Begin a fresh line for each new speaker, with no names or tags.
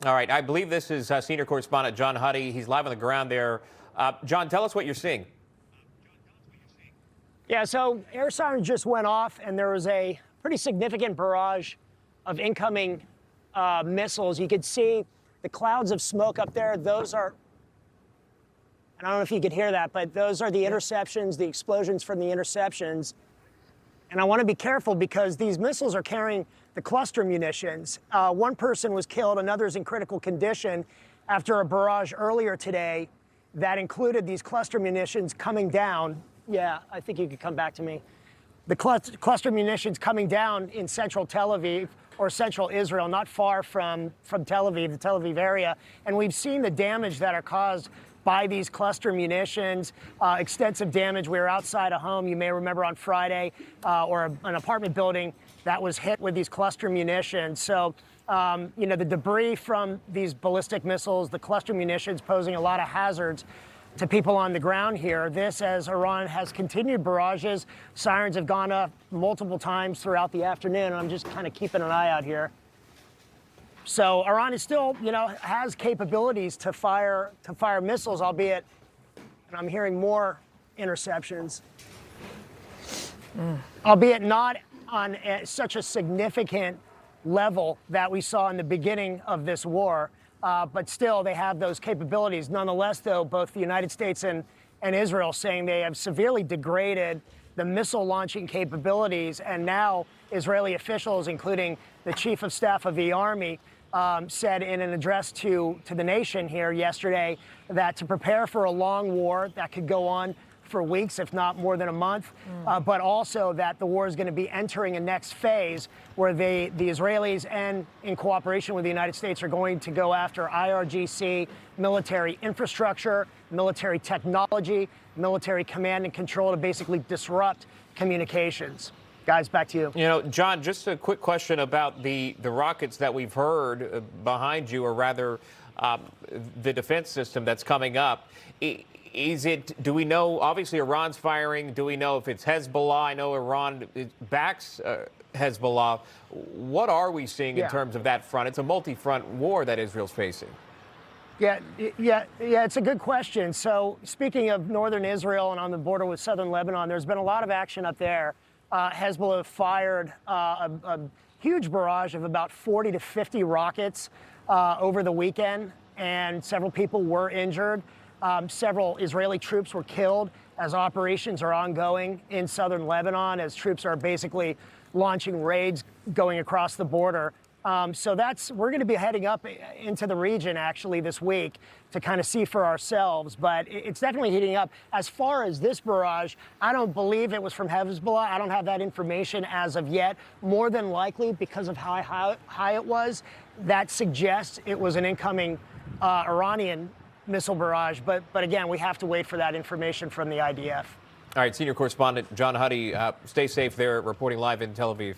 All right, I believe this is senior correspondent John Huddy. He's live on the ground there. John, tell us what you're seeing.
Yeah, so air sirens just went off, and there was a pretty significant barrage of incoming missiles. You could see the clouds of smoke up there. Those are, and I don't know if you could hear that, but those are the interceptions, the explosions from the interceptions. And I want to be careful because these missiles are carrying the cluster munitions. One person was killed, another's in critical condition after a barrage earlier today that included these cluster munitions coming down. Yeah, I think you could come back to me. The cluster munitions coming down in central Tel Aviv or central Israel, not far from Tel Aviv, the Tel Aviv area. And we've seen the damage that are caused by these cluster munitions, extensive damage. We were outside a home, you may remember on Friday, or an apartment building that was hit with these cluster munitions. So, the debris from these ballistic missiles, the cluster munitions posing a lot of hazards to people on the ground here. This, as Iran has continued barrages, sirens have gone up multiple times throughout the afternoon, and I'm just kind of keeping an eye out here. So Iran is still, has capabilities to fire missiles, albeit, and I'm hearing more interceptions, albeit not on such a significant level that we saw in the beginning of this war. But still, they have those capabilities. Nonetheless, though, both the United States and Israel saying they have severely degraded the missile launching capabilities. And now Israeli officials, including the chief of staff of the army, said in an address to the nation here yesterday that to prepare for a long war that could go on for weeks, if not more than a month, but also that the war is going to be entering a next phase where the Israelis, and in cooperation with the United States, are going to go after IRGC, military infrastructure, military technology, military command and control to basically disrupt communications. Guys, back to you.
John, just a quick question about the rockets that we've heard behind you, or rather the defense system that's coming up. Do we know, obviously Iran's firing, do we know if it's Hezbollah? I know Iran backs Hezbollah. What are we seeing in terms of that front? It's a multi-front war that Israel's facing.
Yeah, it's a good question. So speaking of northern Israel and on the border with southern Lebanon, there's been a lot of action up there. Hezbollah fired a huge barrage of about 40 to 50 rockets over the weekend, and several people were injured. Several Israeli troops were killed as operations are ongoing in southern Lebanon, as troops are basically launching raids going across the border. So we're going to be heading up into the region actually this week to kind of see for ourselves, but it's definitely heating up. As far as this barrage, I don't believe it was from Hezbollah. I don't have that information as of yet. More than likely, because of how high it was, that suggests it was an incoming Iranian missile barrage. But again, we have to wait for that information from the IDF.
All right, senior correspondent John Huddy, stay safe there, reporting live in Tel Aviv.